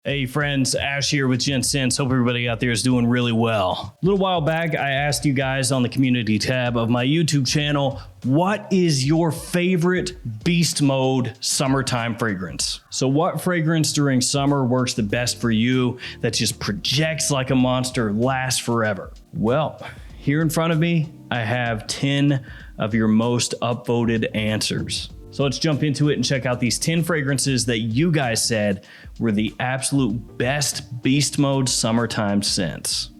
Hey friends, Ash here with Gents. Hope everybody out there is doing really well. A little while back, I asked you guys on the community tab of my YouTube channel, what is your favorite beast mode summertime fragrance? So what fragrance during summer works the best for you that just projects like a monster, lasts forever? Well, here in front of me, I have 10 of your most upvoted answers. So let's jump into it and check out these 10 fragrances that you guys said were the absolute best beast mode summertime scents.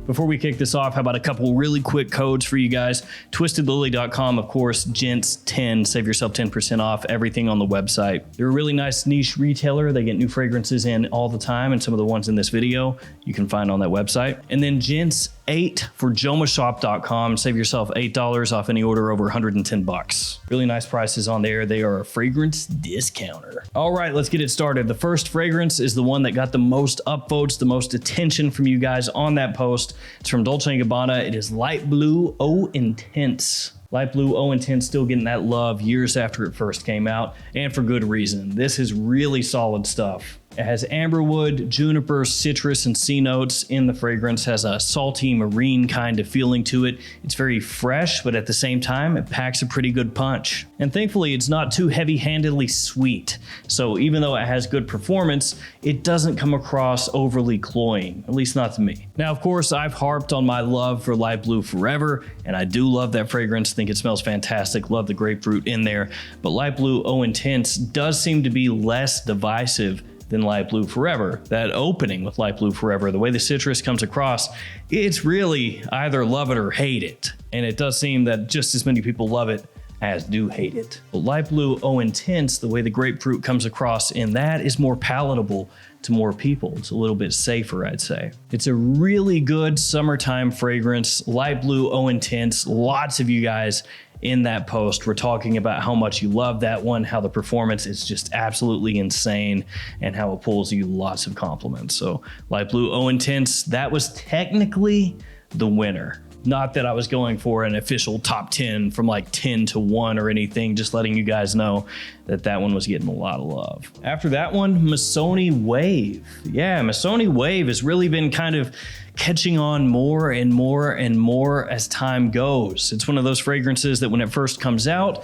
Before we kick this off, how about a couple really quick codes for you guys? TwistedLily.com, of course, Gents10, save yourself 10% off everything on the website. They're a really nice niche retailer. They get new fragrances in all the time, and some of the ones in this video you can find on that website. And then Gents8 for JomaShop.com, save yourself $8 off any order over 110 bucks. Really nice prices on there. They are a fragrance discounter. All right, let's get it started. The first fragrance is the one that got the most upvotes, the most attention from you guys on that post. It's from Dolce & Gabbana. It is Light Blue Eau Intense. Light Blue Eau Intense still getting that love years after it first came out, and for good reason. This is really solid stuff. It has amberwood, juniper, citrus, and sea notes in the fragrance. Has a salty marine kind of feeling to it. It's very fresh, but at the same time, it packs a pretty good punch. And thankfully, it's not too heavy-handedly sweet. So even though it has good performance, it doesn't come across overly cloying, at least not to me. Now, of course, I've harped on my love for Light Blue forever, and I do love that fragrance. Think it smells fantastic. Love the grapefruit in there. But Light Blue Eau Intense does seem to be less divisive than Light Blue Forever. That opening with Light Blue Forever, the way the citrus comes across, it's really either love it or hate it. And it does seem that just as many people love it as do hate it. But Light Blue Eau Intense, the way the grapefruit comes across in that is more palatable to more people. It's a little bit safer, I'd say. It's a really good summertime fragrance. Light Blue Eau Intense, lots of you guys in that post were talking about how much you love that one, how the performance is just absolutely insane, and how it pulls you lots of compliments. So Light Blue Eau Intense, that was technically the winner. Not that I was going for an official top 10 from like 10 to 1 or anything, just letting you guys know that that one was getting a lot of love. After that one, MISSONI Wave. Yeah, MISSONI Wave has really been kind of catching on more and more and more as time goes. It's one of those fragrances that when it first comes out,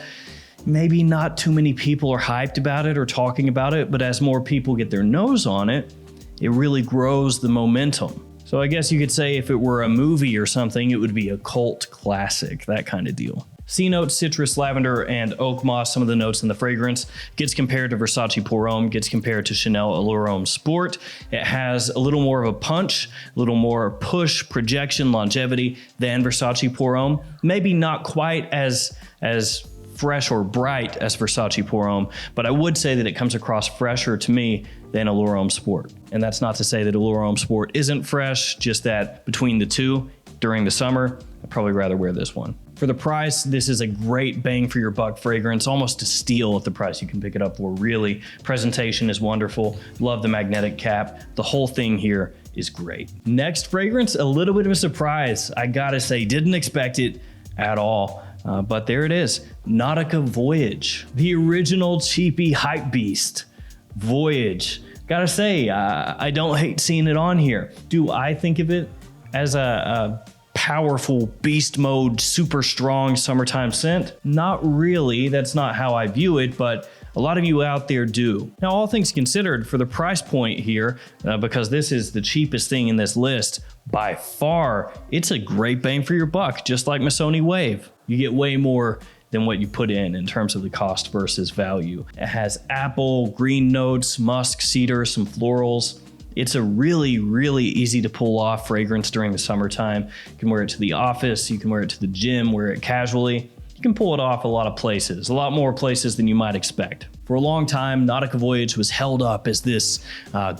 maybe not too many people are hyped about it or talking about it, but as more people get their nose on it, it really grows the momentum. So I guess you could say if it were a movie or something, it would be a cult classic, that kind of deal. Sea notes, citrus, lavender, and oak moss, some of the notes in the fragrance. Gets compared to Versace Pour Homme, gets compared to Chanel Allure Homme Sport. It has a little more of a punch, a little more push, projection, longevity than Versace Pour Homme. Maybe not quite as fresh or bright as Versace Pour Homme, but I would say that it comes across fresher to me than Allure Homme Sport. And that's not to say that Allure Homme Sport isn't fresh, just that between the two during the summer, I'd probably rather wear this one. For the price, this is a great bang for your buck fragrance, almost a steal at the price you can pick it up for, really. Presentation is wonderful. Love the magnetic cap. The whole thing here is great. Next fragrance, a little bit of a surprise. I gotta say, didn't expect it at all. But there it is, Nautica Voyage, the original cheapy hype beast. Voyage. Gotta say, I don't hate seeing it on here. Do I think of it as a powerful beast mode, super strong summertime scent? Not really, that's not how I view it, but a lot of you out there do. Now, all things considered, for the price point here, because this is the cheapest thing in this list, by far, it's a great bang for your buck, just like MISSONI Wave. You get way more than what you put in terms of the cost versus value. It has apple, green notes, musk, cedar, some florals. It's a really, really easy to pull off fragrance during the summertime. You can wear it to the office, you can wear it to the gym, wear it casually. You can pull it off a lot of places, a lot more places than you might expect. For a long time, Nautica Voyage was held up as this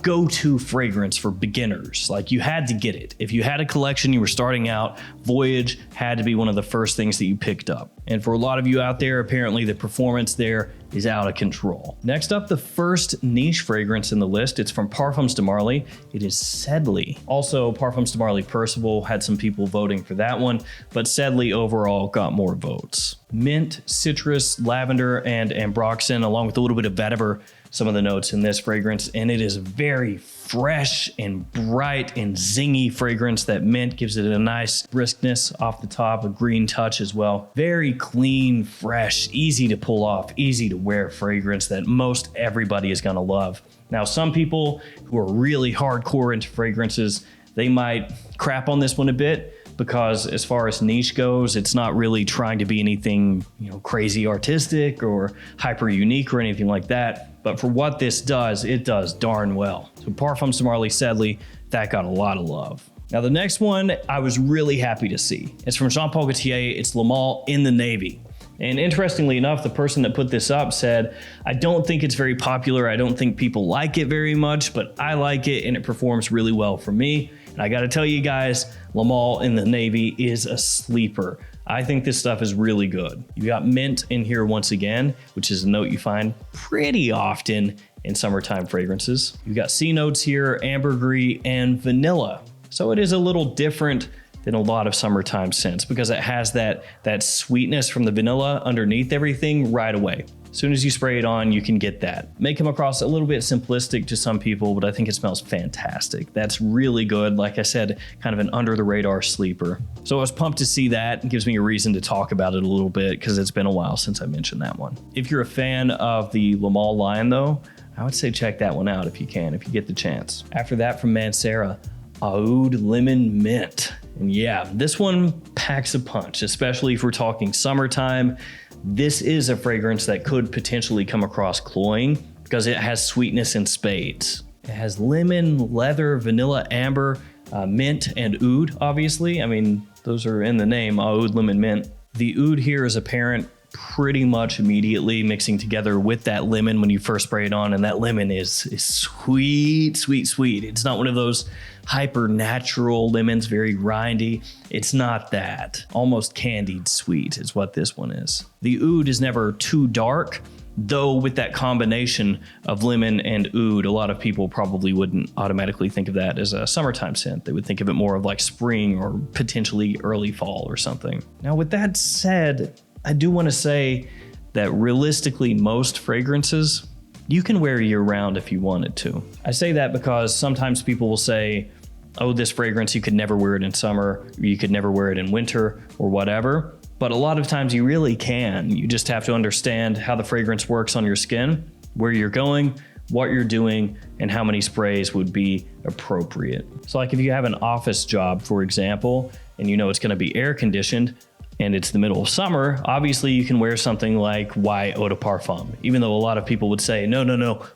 go-to fragrance for beginners. Like, you had to get it. If you had a collection, you were starting out, Voyage had to be one of the first things that you picked up. And for a lot of you out there, apparently the performance there is out of control. Next up, the first niche fragrance in the list. It's from Parfums de Marly. It is SEDLEY. Also, Parfums de Marly Percival had some people voting for that one, but SEDLEY overall got more votes. Mint, citrus, lavender, and ambroxan, along with a little bit of vetiver, some of the notes in this fragrance, and it is very fresh and bright and zingy fragrance. That mint gives it a nice briskness off the top, a green touch as well. Very clean, fresh, easy to pull off, easy to wear fragrance that most everybody is gonna love. Now, some people who are really hardcore into fragrances, they might crap on this one a bit, because as far as niche goes, it's not really trying to be anything, crazy artistic or hyper unique or anything like that. But for what this does, it does darn well. So Parfums de Marly SEDLEY, that got a lot of love. Now the next one I was really happy to see. It's from Jean Paul Gaultier. It's Le Male in the Navy. And interestingly enough, the person that put this up said, I don't think it's very popular. I don't think people like it very much, but I like it and it performs really well for me. And I gotta tell you guys, Le Male in the Navy is a sleeper. I think this stuff is really good. You got mint in here once again, which is a note you find pretty often in summertime fragrances. You got C notes here, ambergris, and vanilla. So it is a little different than a lot of summertime scents because it has that sweetness from the vanilla underneath everything right away. As soon as you spray it on, you can get that. May come across a little bit simplistic to some people, but I think it smells fantastic. That's really good. Like I said, kind of an under the radar sleeper. So I was pumped to see that. It gives me a reason to talk about it a little bit because it's been a while since I mentioned that one. If you're a fan of the Le Male line though, I would say check that one out if you can, if you get the chance. After that, from MANCERA, AOUD Lemon Mint. And yeah, this one packs a punch, especially if we're talking summertime. This is a fragrance that could potentially come across cloying because it has sweetness in spades. It has lemon, leather, vanilla, amber, mint, and oud, obviously. I mean, those are in the name, AOUD Lemon Mint. The oud here is apparent pretty much immediately, mixing together with that lemon when you first spray it on, and that lemon is sweet, sweet, sweet. It's not one of those hyper natural lemons, very grindy. It's not that. Almost candied sweet is what this one is. The oud is never too dark, though with that combination of lemon and oud, a lot of people probably wouldn't automatically think of that as a summertime scent. They would think of it more of like spring or potentially early fall or something. Now with that said, I do want to say that realistically, most fragrances you can wear year round if you wanted to. I say that because sometimes people will say, oh, this fragrance, you could never wear it in summer, or you could never wear it in winter or whatever. But a lot of times you really can. You just have to understand how the fragrance works on your skin, where you're going, what you're doing, and how many sprays would be appropriate. So like if you have an office job, for example, and you know it's going to be air conditioned, and it's the middle of summer, obviously you can wear something like Y Eau de Parfum, even though a lot of people would say, no,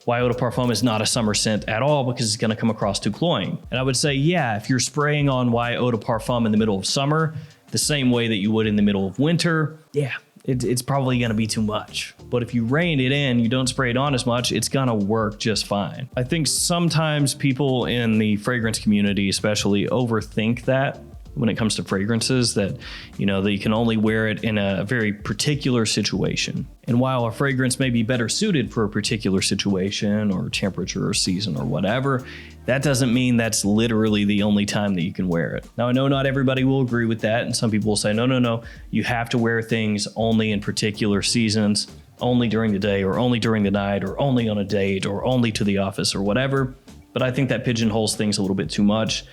Y Eau de Parfum is not a summer scent at all because it's gonna come across too cloying. And I would say, yeah, if you're spraying on Y Eau de Parfum in the middle of summer, the same way that you would in the middle of winter, yeah, it's probably gonna be too much. But if you rein it in, you don't spray it on as much, it's gonna work just fine. I think sometimes people in the fragrance community especially overthink that when it comes to fragrances, that that you can only wear it in a very particular situation. And while a fragrance may be better suited for a particular situation or temperature or season or whatever, that doesn't mean that's literally the only time that you can wear it. Now I know not everybody will agree with that, and some people will say, no, you have to wear things only in particular seasons, only during the day or only during the night or only on a date or only to the office or whatever. But I think that pigeonholes things a little bit too much.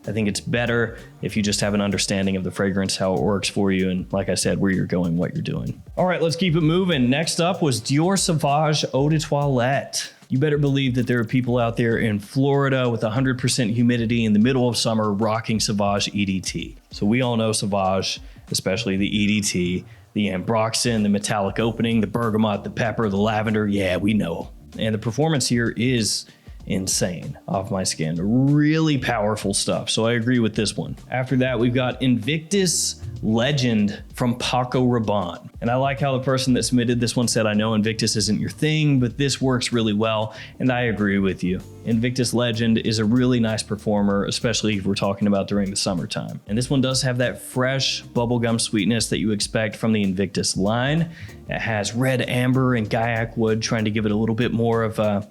I think it's better if you just have an understanding of the fragrance, how it works for you, and like I said, where you're going, what you're doing. All right, let's keep it moving. Next up was DIOR Sauvage Eau de Toilette. You better believe that there are people out there in Florida with 100% humidity in the middle of summer rocking Sauvage EDT. So we all know Sauvage, especially the EDT, the ambroxan, the metallic opening, the bergamot, the pepper, the lavender. Yeah, we know. And the performance here is insane off my skin. Really powerful stuff. So I agree with this one. After that, we've got Invictus Legend from PACO Rabanne. And I like how the person that submitted this one said, I know Invictus isn't your thing, but this works really well. And I agree with you. Invictus Legend is a really nice performer, especially if we're talking about during the summertime. And this one does have that fresh bubblegum sweetness that you expect from the Invictus line. It has red amber and Gaiac wood, trying to give it a little bit more of a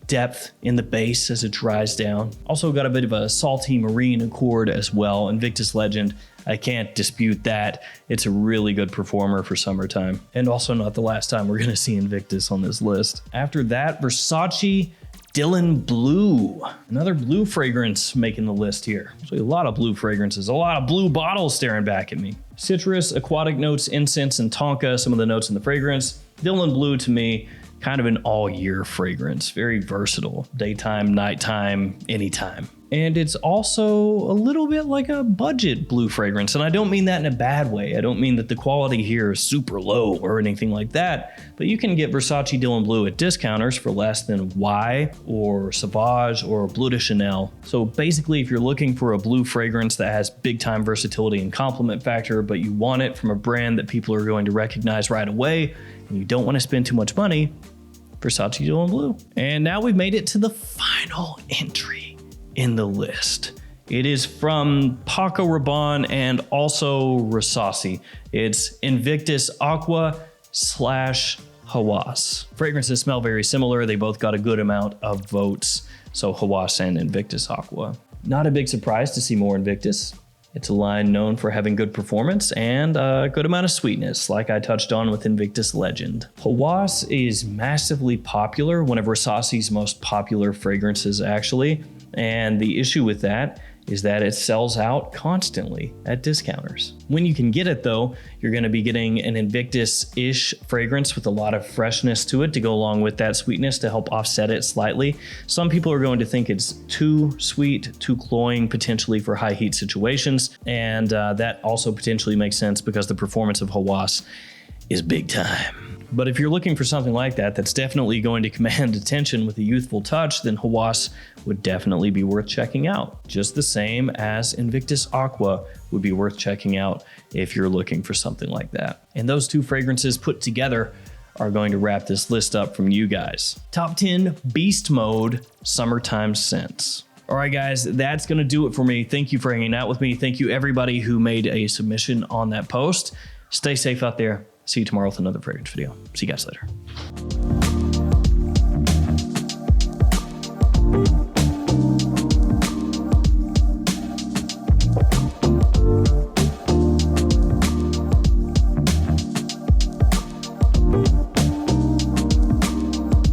depth in the base as it dries down. Also got a bit of a salty marine accord as well. Invictus Legend, I can't dispute that. It's a really good performer for summertime. And also not the last time we're gonna see Invictus on this list. After that, Versace Dylan Blue. Another blue fragrance making the list here. Actually, a lot of blue fragrances, a lot of blue bottles staring back at me. Citrus, aquatic notes, incense, and tonka, some of the notes in the fragrance. Dylan Blue to me, kind of an all-year fragrance, very versatile, daytime, nighttime, anytime. And it's also a little bit like a budget blue fragrance. And I don't mean that in a bad way. I don't mean that the quality here is super low or anything like that, but you can get Versace Dylan Blue at discounters for less than Y or Sauvage or Bleu de Chanel. So basically, if you're looking for a blue fragrance that has big time versatility and complement factor, but you want it from a brand that people are going to recognize right away, and you don't want to spend too much money, Versace Dylan Blue. And now we've made it to the final entry in the list. It is from PACO Rabanne and also RASASI. It's Invictus AQUA / HAWAS. Fragrances smell very similar. They both got a good amount of votes. So HAWAS and Invictus AQUA. Not a big surprise to see more Invictus. It's a line known for having good performance and a good amount of sweetness, like I touched on with Invictus Legend. HAWAS is massively popular, one of Rasasi's most popular fragrances actually. And the issue with that is that it sells out constantly at discounters. When you can get it though, you're gonna be getting an Invictus-ish fragrance with a lot of freshness to it to go along with that sweetness to help offset it slightly. Some people are going to think it's too sweet, too cloying, potentially for high heat situations. And that also potentially makes sense because the performance of HAWAS is big time. But if you're looking for something like that, that's definitely going to command attention with a youthful touch, then HAWAS would definitely be worth checking out. Just the same as Invictus AQUA would be worth checking out if you're looking for something like that. And those two fragrances put together are going to wrap this list up from you guys. Top 10 Beast Mode Summertime Scents. All right, guys, that's going to do it for me. Thank you for hanging out with me. Thank you everybody who made a submission on that post. Stay safe out there. See you tomorrow with another fragrance video. See you guys later.